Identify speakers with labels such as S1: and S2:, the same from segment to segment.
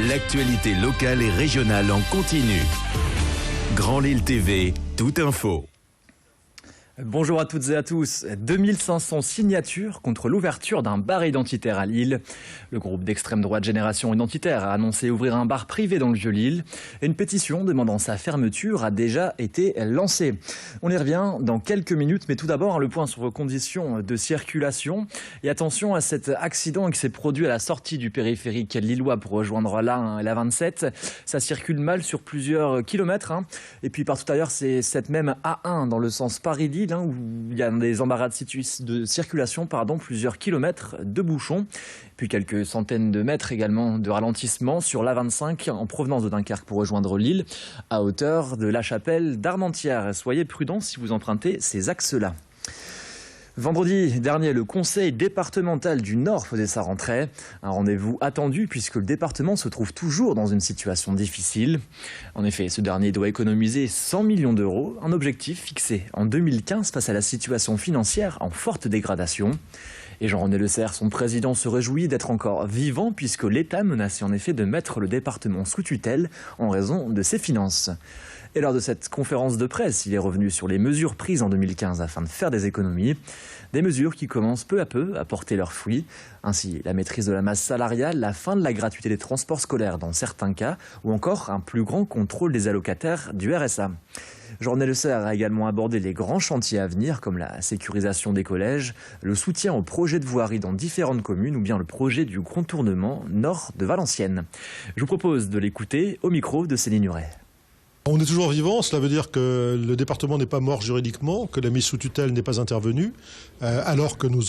S1: L'actualité locale et régionale en continu. Grand Lille TV, toute info.
S2: Bonjour à toutes et à tous. 2500 signatures contre l'ouverture d'un bar identitaire à Lille. Le groupe d'extrême droite Génération Identitaire a annoncé ouvrir un bar privé dans le Vieux-Lille. Une pétition demandant sa fermeture a déjà été lancée. On y revient dans quelques minutes, mais tout d'abord le point sur vos conditions de circulation. Et attention à cet accident qui s'est produit à la sortie du périphérique lillois pour rejoindre l'A1 et la 27. Ça circule mal sur plusieurs kilomètres. Et puis par tout ailleurs, c'est cette même A1 dans le sens Paris-Lille, où il y a des embarras de circulation, plusieurs kilomètres de bouchons, puis quelques centaines de mètres également de ralentissement sur l'A25 en provenance de Dunkerque pour rejoindre Lille, à hauteur de La Chapelle d'Armentières. Soyez prudents si vous empruntez ces axes-là. Vendredi dernier, le conseil départemental du Nord faisait sa rentrée. Un rendez-vous attendu puisque le département se trouve toujours dans une situation difficile. En effet, ce dernier doit économiser 100 millions d'euros, un objectif fixé en 2015 face à la situation financière en forte dégradation. Et Jean-René Le Serre, son président, se réjouit d'être encore vivant puisque l'État menaçait en effet de mettre le département sous tutelle en raison de ses finances. Et lors de cette conférence de presse, il est revenu sur les mesures prises en 2015 afin de faire des économies. Des mesures qui commencent peu à peu à porter leurs fruits. Ainsi, la maîtrise de la masse salariale, la fin de la gratuité des transports scolaires dans certains cas, ou encore un plus grand contrôle des allocataires du RSA. Jean-René Le Serre a également abordé les grands chantiers à venir, comme la sécurisation des collèges, le soutien aux projets de voirie dans différentes communes, ou bien le projet du contournement nord de Valenciennes. Je vous propose de l'écouter au micro de Céline Huret.
S3: On est toujours vivant, cela veut dire que le département n'est pas mort juridiquement, que la mise sous tutelle n'est pas intervenue, alors que nous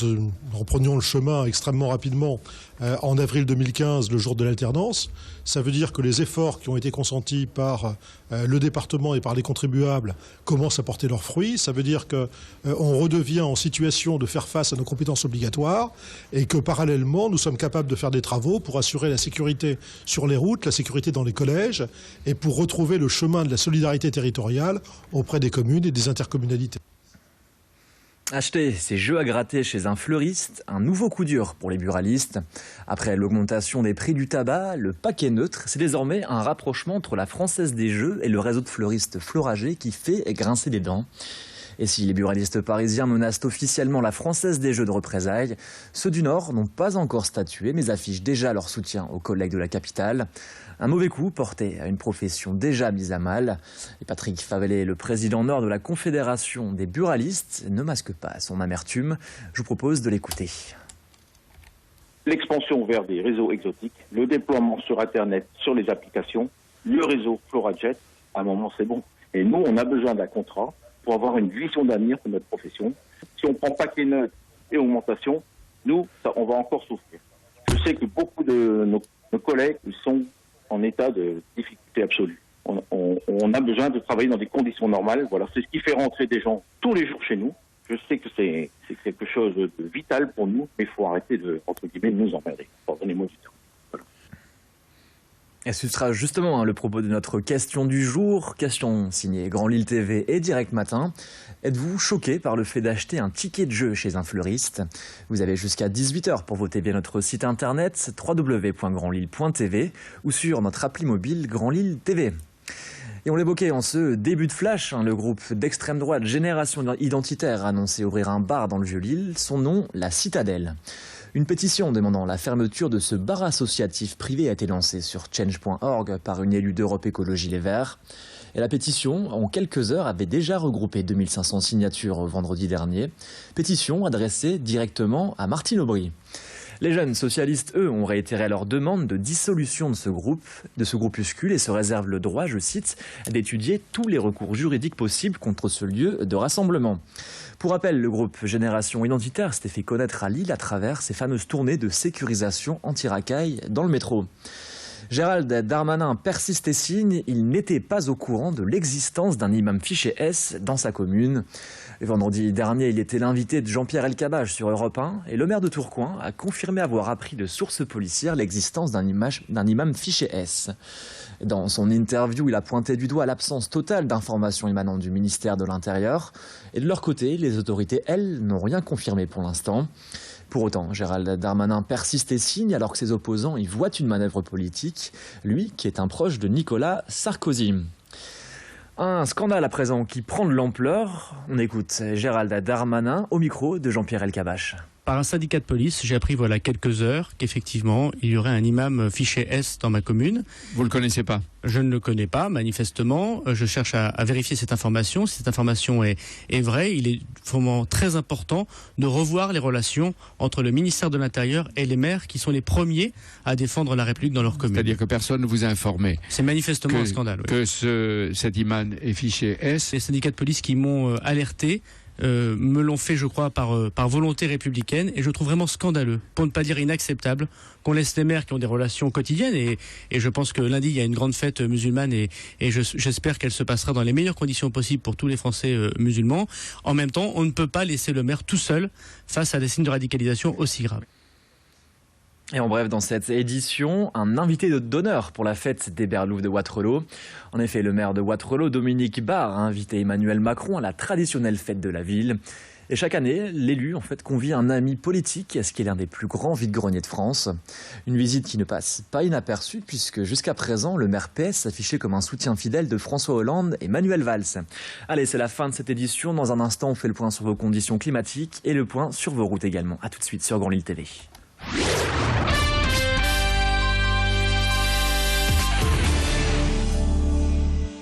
S3: reprenions le chemin extrêmement rapidement en avril 2015, le jour de l'alternance. Ça veut dire que les efforts qui ont été consentis par le département et par les contribuables commencent à porter leurs fruits. Ça veut dire qu'on redevient en situation de faire face à nos compétences obligatoires et que parallèlement, nous sommes capables de faire des travaux pour assurer la sécurité sur les routes, la sécurité dans les collèges et pour retrouver le chemin de la solidarité territoriale auprès des communes et des intercommunalités.
S2: Acheter ces jeux à gratter chez un fleuriste, un nouveau coup dur pour les buralistes. Après l'augmentation des prix du tabac, le paquet neutre, c'est désormais un rapprochement entre la Française des Jeux et le réseau de fleuristes Florager qui fait grincer des dents. Et si les buralistes parisiens menacent officiellement la Française des Jeux de représailles, ceux du Nord n'ont pas encore statué mais affichent déjà leur soutien aux collègues de la capitale. Un mauvais coup porté à une profession déjà mise à mal. Et Patrick Favelet, le président Nord de la Confédération des buralistes, ne masque pas son amertume. Je vous propose de l'écouter.
S4: L'expansion vers des réseaux exotiques, le déploiement sur Internet, sur les applications, le réseau Florajet, à un moment c'est bon. Et nous, on a besoin d'un contrat pour avoir une vision d'avenir pour notre profession. Si on prend paquet neutre et augmentation, nous, on va encore souffrir. Je sais que beaucoup de nos collègues sont en état de difficulté absolue. On a besoin de travailler dans des conditions normales. Voilà, c'est ce qui fait rentrer des gens tous les jours chez nous. Je sais que c'est quelque chose de vital pour nous, mais il faut arrêter de, entre guillemets, de nous emmerder. Pardonnez-moi du temps. Voilà.
S2: Et ce sera justement le propos de notre question du jour. Question signée Grand Lille TV et Direct Matin. Êtes-vous choqué par le fait d'acheter un ticket de jeu chez un fleuriste? Vous avez jusqu'à 18h pour voter via notre site internet www.grandlille.tv ou sur notre appli mobile Grand Lille TV. Et on l'évoquait en ce début de flash, le groupe d'extrême droite Génération Identitaire a annoncé ouvrir un bar dans le Vieux-Lille, son nom, la Citadelle. Une pétition demandant la fermeture de ce bar associatif privé a été lancée sur change.org par une élue d'Europe Écologie Les Verts. Et la pétition, en quelques heures, avait déjà regroupé 2500 signatures vendredi dernier. Pétition adressée directement à Martine Aubry. Les jeunes socialistes, eux, ont réitéré leur demande de dissolution de ce groupuscule et se réservent le droit, je cite, d'étudier tous les recours juridiques possibles contre ce lieu de rassemblement. Pour rappel, le groupe Génération Identitaire s'était fait connaître à Lille à travers ses fameuses tournées de sécurisation anti-racailles dans le métro. Gérald Darmanin persiste et signe, il n'était pas au courant de l'existence d'un imam fiché S dans sa commune. Et vendredi dernier, il était l'invité de Jean-Pierre Elkabbach sur Europe 1 et le maire de Tourcoing a confirmé avoir appris de sources policières l'existence d'un imam fiché S. Dans son interview, il a pointé du doigt l'absence totale d'informations émanant du ministère de l'Intérieur. Et de leur côté, les autorités, elles, n'ont rien confirmé pour l'instant. Pour autant, Gérald Darmanin persiste et signe alors que ses opposants y voient une manœuvre politique, lui qui est un proche de Nicolas Sarkozy. Un scandale à présent qui prend de l'ampleur. On écoute Gérald Darmanin au micro de Jean-Pierre Elkabbach.
S5: Par un syndicat de police, j'ai appris voilà quelques heures qu'effectivement, il y aurait un imam fiché S dans ma commune.
S6: Vous ne le connaissez pas?
S5: Je ne le connais pas, manifestement. Je cherche à vérifier cette information. Si cette information est vraie, il est vraiment très important de revoir les relations entre le ministère de l'Intérieur et les maires qui sont les premiers à défendre la République dans leur commune.
S6: C'est-à-dire que personne ne vous a informé?
S5: C'est manifestement un scandale. Oui.
S6: Que cet imam est fiché S.
S5: Les syndicats de police qui m'ont alerté me l'ont fait, je crois, par volonté républicaine, et je trouve vraiment scandaleux, pour ne pas dire inacceptable, qu'on laisse les maires qui ont des relations quotidiennes, et je pense que lundi il y a une grande fête musulmane, et j'espère qu'elle se passera dans les meilleures conditions possibles pour tous les Français musulmans. En même temps, on ne peut pas laisser le maire tout seul face à des signes de radicalisation aussi graves.
S2: Et en bref, dans cette édition, un invité d'honneur pour la fête des Berlouves de Wattrelos. En effet, le maire de Wattrelos, Dominique Barre, a invité Emmanuel Macron à la traditionnelle fête de la ville. Et chaque année, l'élu convie un ami politique, ce qui est l'un des plus grands vide-greniers de France. Une visite qui ne passe pas inaperçue, puisque jusqu'à présent, le maire PS s'affichait comme un soutien fidèle de François Hollande et Manuel Valls. Allez, c'est la fin de cette édition. Dans un instant, on fait le point sur vos conditions climatiques et le point sur vos routes également. A tout de suite sur Grand Lille TV.